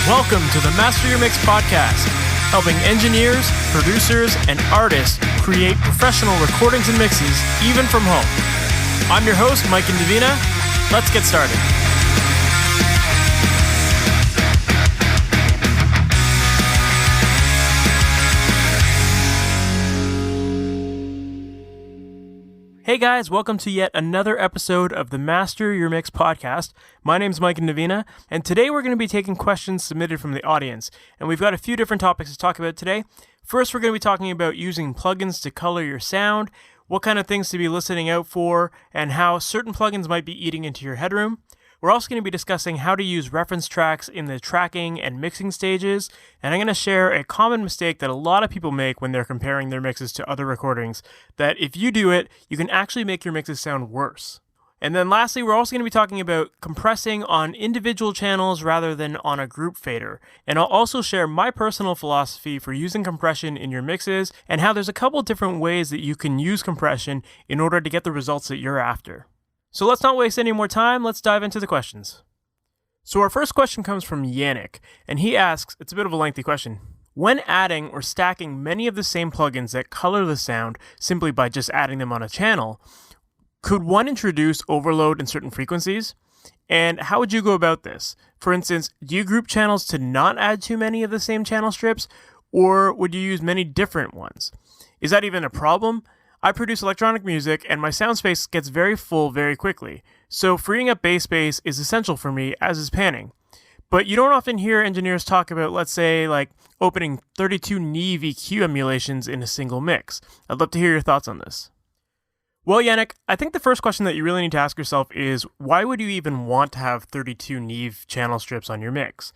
Welcome to the MasterYourMix podcast, helping engineers, producers, and artists create professional recordings and mixes, even from home. I'm your host, Mike and Davina. Let's get started. Hey guys, welcome to yet another episode of the Master Your Mix podcast. My name's Mike and Davina, and today we're going to be taking questions submitted from the audience. And we've got a few different topics to talk about today. First, we're going to be talking about using plugins to color your sound, what kind of things to be listening out for, and how certain plugins might be eating into your headroom. We're also going to be discussing how to use reference tracks in the tracking and mixing stages, and I'm going to share a common mistake that a lot of people make when they're comparing their mixes to other recordings, that if you do it, you can actually make your mixes sound worse. And then lastly, we're also going to be talking about compressing on individual channels rather than on a group fader. And I'll also share my personal philosophy for using compression in your mixes and how there's a couple different ways that you can use compression in order to get the results that you're after. So let's not waste any more time, let's dive into the questions. So our first question comes from Yannick, and he asks, it's a bit of a lengthy question, when adding or stacking many of the same plugins that color the sound simply by just adding them on a channel, could one introduce overload in certain frequencies? And how would you go about this? For instance, do you group channels to not add too many of the same channel strips, or would you use many different ones? Is that even a problem? I produce electronic music and my sound space gets very full very quickly, so freeing up bass space is essential for me, as is panning. But you don't often hear engineers talk about, let's say, like opening 32 Neve EQ emulations in a single mix. I'd love to hear your thoughts on this. Well, Yannick, I think the first question that you really need to ask yourself is, why would you even want to have 32 Neve channel strips on your mix?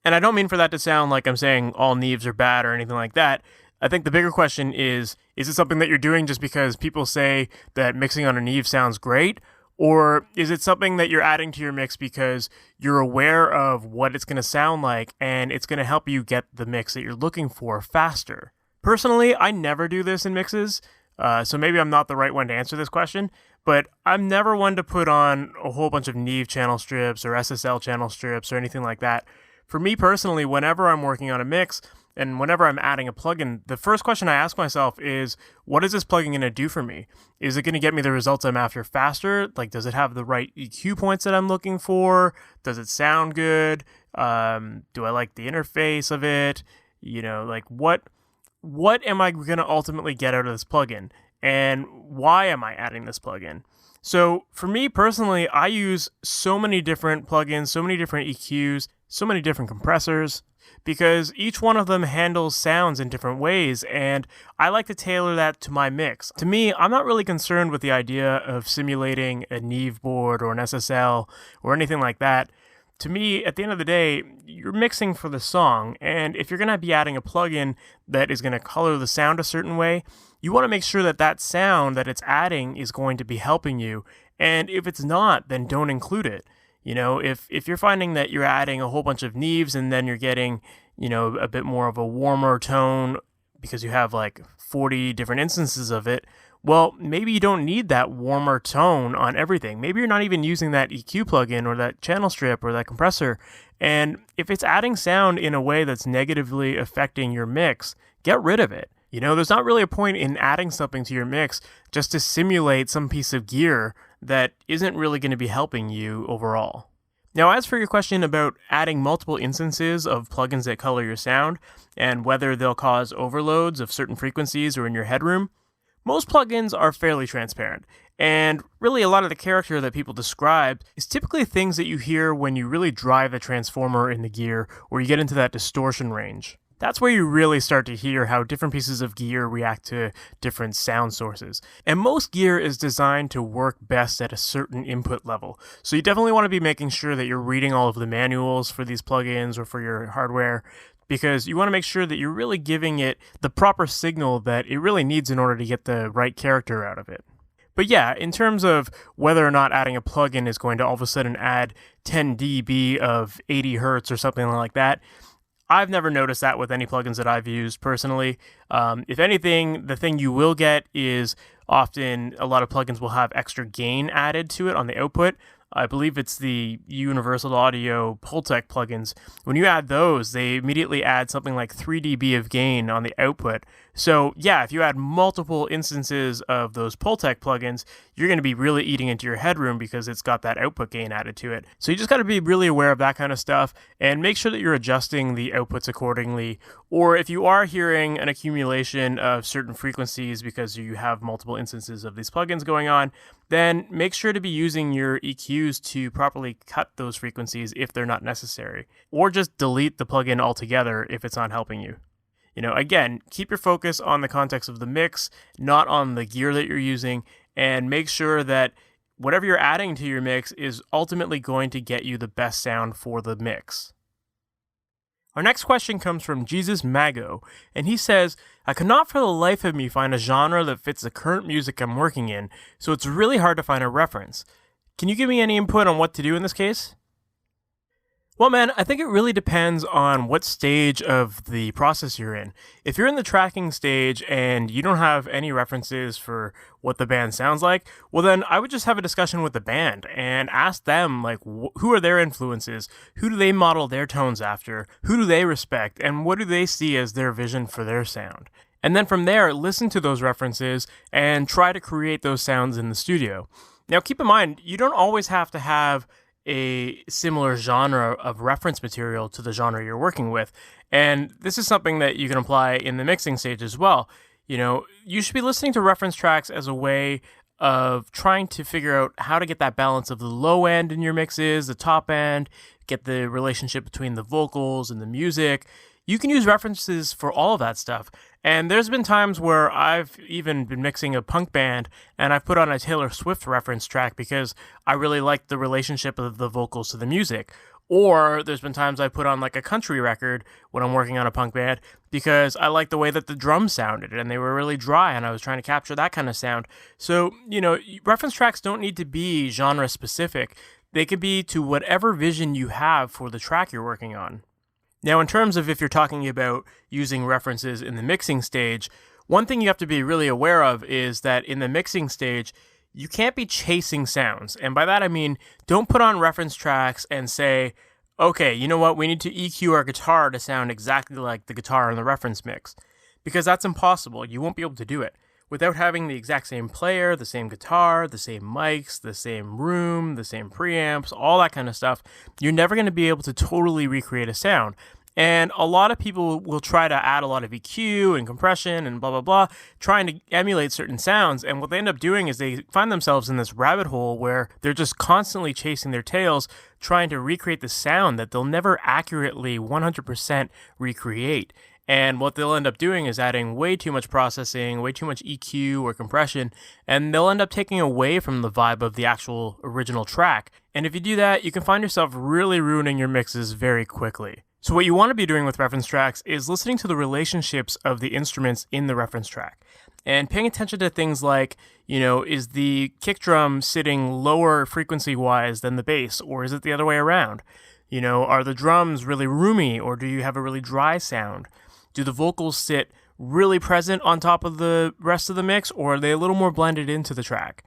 And I don't mean for that to sound like I'm saying all Neves are bad or anything like that. I think the bigger question is it something that you're doing just because people say that mixing on a Neve sounds great? Or is it something that you're adding to your mix because you're aware of what it's going to sound like and it's going to help you get the mix that you're looking for faster? Personally, I never do this in mixes, so maybe I'm not the right one to answer this question, but I'm never one to put on a whole bunch of Neve channel strips or SSL channel strips or anything like that. For me personally, whenever I'm working on a mix, and whenever I'm adding a plugin, the first question I ask myself is, what is this plugin going to do for me? Is it going to get me the results I'm after faster? Like, does it have the right EQ points that I'm looking for? Does it sound good? Do I like the interface of it? You know, like what am I going to ultimately get out of this plugin? And why am I adding this plugin? So for me personally, I use so many different plugins, so many different EQs, so many different compressors, because each one of them handles sounds in different ways, and I like to tailor that to my mix. To me, I'm not really concerned with the idea of simulating a Neve board or an SSL or anything like that. To me, at the end of the day, you're mixing for the song, and if you're going to be adding a plugin that is going to color the sound a certain way, you want to make sure that that sound that it's adding is going to be helping you, and if it's not, then don't include it. You know, if you're finding that you're adding a whole bunch of Neves and then you're getting, you know, a bit more of a warmer tone because you have like 40 different instances of it, well, maybe you don't need that warmer tone on everything. Maybe you're not even using that EQ plugin or that channel strip or that compressor. And if it's adding sound in a way that's negatively affecting your mix, get rid of it. You know, there's not really a point in adding something to your mix just to simulate some piece of gear that isn't really going to be helping you overall. Now, as for your question about adding multiple instances of plugins that color your sound and whether they'll cause overloads of certain frequencies or in your headroom, most plugins are fairly transparent. And really a lot of the character that people describe is typically things that you hear when you really drive a transformer in the gear or you get into that distortion range. That's where you really start to hear how different pieces of gear react to different sound sources. And most gear is designed to work best at a certain input level. So you definitely want to be making sure that you're reading all of the manuals for these plugins or for your hardware, because you want to make sure that you're really giving it the proper signal that it really needs in order to get the right character out of it. But yeah, in terms of whether or not adding a plugin is going to all of a sudden add 10 dB of 80 hertz or something like that, I've never noticed that with any plugins that I've used personally. If anything, the thing you will get is often a lot of plugins will have extra gain added to it on the output. I believe it's the Universal Audio Pultec plugins. When you add those, they immediately add something like 3 dB of gain on the output. So yeah, if you add multiple instances of those Pultec plugins, you're going to be really eating into your headroom because it's got that output gain added to it. So you just got to be really aware of that kind of stuff and make sure that you're adjusting the outputs accordingly. Or if you are hearing an accumulation of certain frequencies because you have multiple instances of these plugins going on, then make sure to be using your EQs to properly cut those frequencies if they're not necessary, or just delete the plugin altogether if it's not helping you. Again, keep your focus on the context of the mix, not on the gear that you're using, and make sure that whatever you're adding to your mix is ultimately going to get you the best sound for the mix. Our next question comes from Jesus Mago, and he says, I cannot for the life of me find a genre that fits the current music I'm working in, so it's really hard to find a reference. Can you give me any input on what to do in this case? Well, man, I think it really depends on what stage of the process you're in. If you're in the tracking stage and you don't have any references for what the band sounds like, well, then I would just have a discussion with the band and ask them, like, who are their influences? Who do they model their tones after? Who do they respect? And what do they see as their vision for their sound? And then from there, listen to those references and try to create those sounds in the studio. Now, keep in mind, you don't always have to have a similar genre of reference material to the genre you're working with. And this is something that you can apply in the mixing stage as well. You should be listening to reference tracks as a way of trying to figure out how to get that balance of the low end in your mixes, the top end, get the relationship between the vocals and the music. You can use references for all of that stuff. And there's been times where I've even been mixing a punk band and I've put on a Taylor Swift reference track because I really like the relationship of the vocals to the music. Or there's been times I put on like a country record when I'm working on a punk band because I like the way that the drums sounded and they were really dry and I was trying to capture that kind of sound. So, reference tracks don't need to be genre specific. They could be to whatever vision you have for the track you're working on. Now, in terms of if you're talking about using references in the mixing stage, one thing you have to be really aware of is that in the mixing stage, you can't be chasing sounds. And by that, I mean, don't put on reference tracks and say, okay, you know what, we need to EQ our guitar to sound exactly like the guitar in the reference mix. Because that's impossible. You won't be able to do it. Without having the exact same player, the same guitar, the same mics, the same room, the same preamps, all that kind of stuff, you're never going to be able to totally recreate a sound. And a lot of people will try to add a lot of EQ and compression and blah, blah, blah, trying to emulate certain sounds. And what they end up doing is they find themselves in this rabbit hole where they're just constantly chasing their tails, trying to recreate the sound that they'll never accurately 100% recreate. And what they'll end up doing is adding way too much processing, way too much EQ or compression, and they'll end up taking away from the vibe of the actual original track. And if you do that, you can find yourself really ruining your mixes very quickly. So what you want to be doing with reference tracks is listening to the relationships of the instruments in the reference track and paying attention to things like, is the kick drum sitting lower frequency-wise than the bass, or is it the other way around? Are the drums really roomy, or do you have a really dry sound? Do the vocals sit really present on top of the rest of the mix, or are they a little more blended into the track?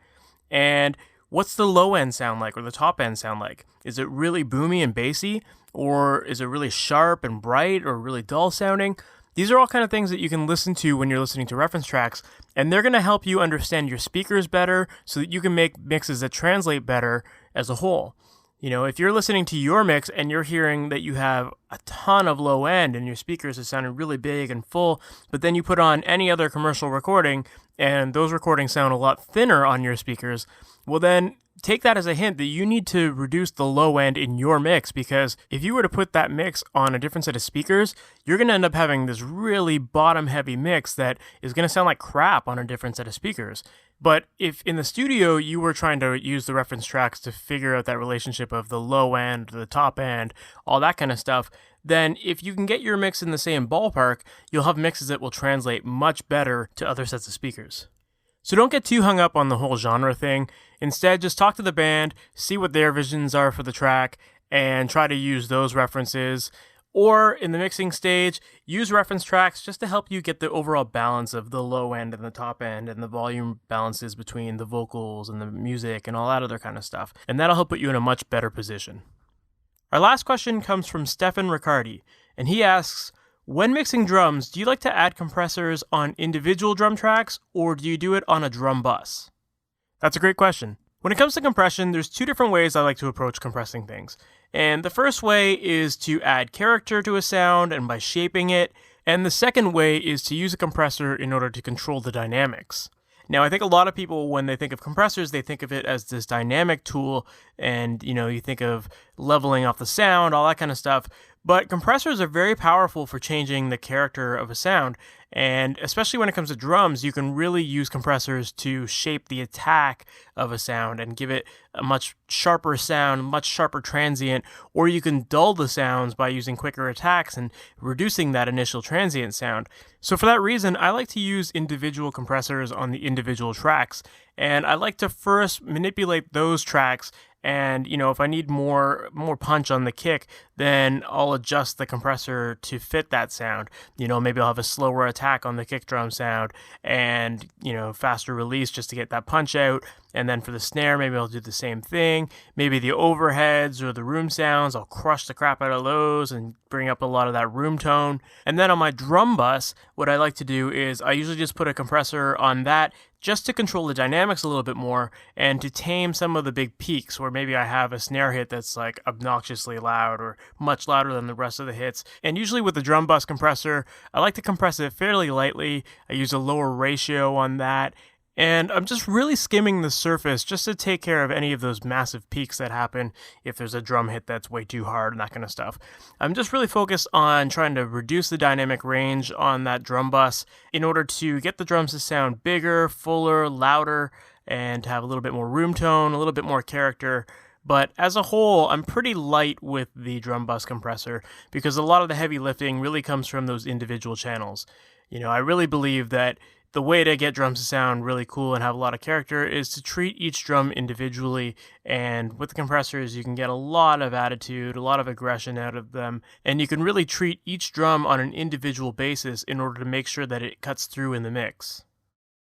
And what's the low end sound like, or the top end sound like? Is it really boomy and bassy, or is it really sharp and bright, or really dull sounding? These are all kind of things that you can listen to when you're listening to reference tracks, and they're going to help you understand your speakers better so that you can make mixes that translate better as a whole. If you're listening to your mix and you're hearing that you have a ton of low end and your speakers are sounding really big and full, but then you put on any other commercial recording and those recordings sound a lot thinner on your speakers, well then take that as a hint that you need to reduce the low end in your mix, because if you were to put that mix on a different set of speakers, you're going to end up having this really bottom heavy mix that is going to sound like crap on a different set of speakers. But if in the studio you were trying to use the reference tracks to figure out that relationship of the low end, the top end, all that kind of stuff, then if you can get your mix in the same ballpark, you'll have mixes that will translate much better to other sets of speakers. So don't get too hung up on the whole genre thing. Instead, just talk to the band, see what their visions are for the track, and try to use those references. Or in the mixing stage, use reference tracks just to help you get the overall balance of the low end and the top end and the volume balances between the vocals and the music and all that other kind of stuff. And that'll help put you in a much better position. Our last question comes from Stefan Riccardi, and he asks, when mixing drums, do you like to add compressors on individual drum tracks, or do you do it on a drum bus? That's a great question. When it comes to compression, there's two different ways I like to approach compressing things. And the first way is to add character to a sound and by shaping it, and the second way is to use a compressor in order to control the dynamics. Now, I think a lot of people, when they think of compressors, they think of it as this dynamic tool, and, you think of leveling off the sound, all that kind of stuff. But compressors are very powerful for changing the character of a sound, and especially when it comes to drums, you can really use compressors to shape the attack of a sound and give it a much sharper sound, much sharper transient, or you can dull the sounds by using quicker attacks and reducing that initial transient sound. So for that reason, I like to use individual compressors on the individual tracks, and I like to first manipulate those tracks. And, if I need more punch on the kick, then I'll adjust the compressor to fit that sound. Maybe I'll have a slower attack on the kick drum sound and, faster release just to get that punch out. And then for the snare, maybe I'll do the same thing. Maybe the overheads or the room sounds, I'll crush the crap out of those and bring up a lot of that room tone. And then on my drum bus, what I like to do is I usually just put a compressor on that just to control the dynamics a little bit more and to tame some of the big peaks where maybe I have a snare hit that's like obnoxiously loud or much louder than the rest of the hits. And usually with the drum bus compressor, I like to compress it fairly lightly. I use a lower ratio on that. And I'm just really skimming the surface just to take care of any of those massive peaks that happen if there's a drum hit that's way too hard and that kind of stuff. I'm just really focused on trying to reduce the dynamic range on that drum bus in order to get the drums to sound bigger, fuller, louder, and to have a little bit more room tone, a little bit more character. But as a whole, I'm pretty light with the drum bus compressor because a lot of the heavy lifting really comes from those individual channels. I really believe that the way to get drums to sound really cool and have a lot of character is to treat each drum individually, and with the compressors you can get a lot of attitude, a lot of aggression out of them, and you can really treat each drum on an individual basis in order to make sure that it cuts through in the mix.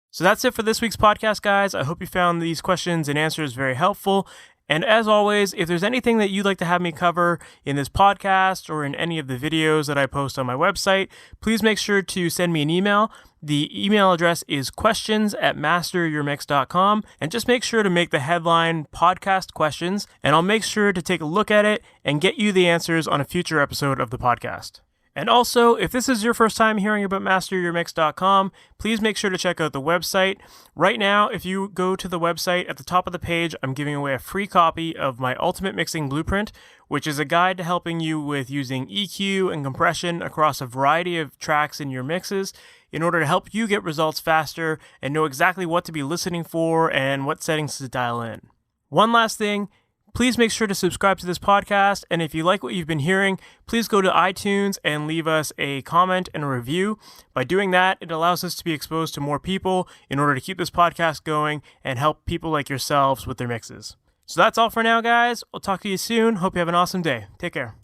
So that's it for this week's podcast, guys. I hope you found these questions and answers very helpful. And as always, if there's anything that you'd like to have me cover in this podcast or in any of the videos that I post on my website, please make sure to send me an email. The email address is questions@masteryourmix.com, and just make sure to make the headline podcast questions, and I'll make sure to take a look at it and get you the answers on a future episode of the podcast. And also, if this is your first time hearing about MasterYourMix.com, please make sure to check out the website. Right now, if you go to the website, at the top of the page, I'm giving away a free copy of my Ultimate Mixing Blueprint, which is a guide to helping you with using EQ and compression across a variety of tracks in your mixes in order to help you get results faster and know exactly what to be listening for and what settings to dial in. One last thing. Please make sure to subscribe to this podcast, and if you like what you've been hearing, please go to iTunes and leave us a comment and a review. By doing that, it allows us to be exposed to more people in order to keep this podcast going and help people like yourselves with their mixes. So that's all for now, guys. I'll talk to you soon. Hope you have an awesome day. Take care.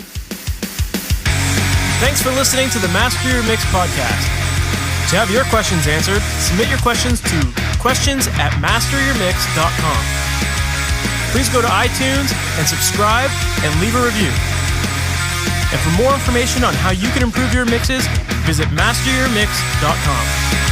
Thanks for listening to the Master Your Mix podcast. To have your questions answered, submit your questions to questions@masteryourmix.com. Please go to iTunes and subscribe and leave a review. And for more information on how you can improve your mixes, visit MasterYourMix.com.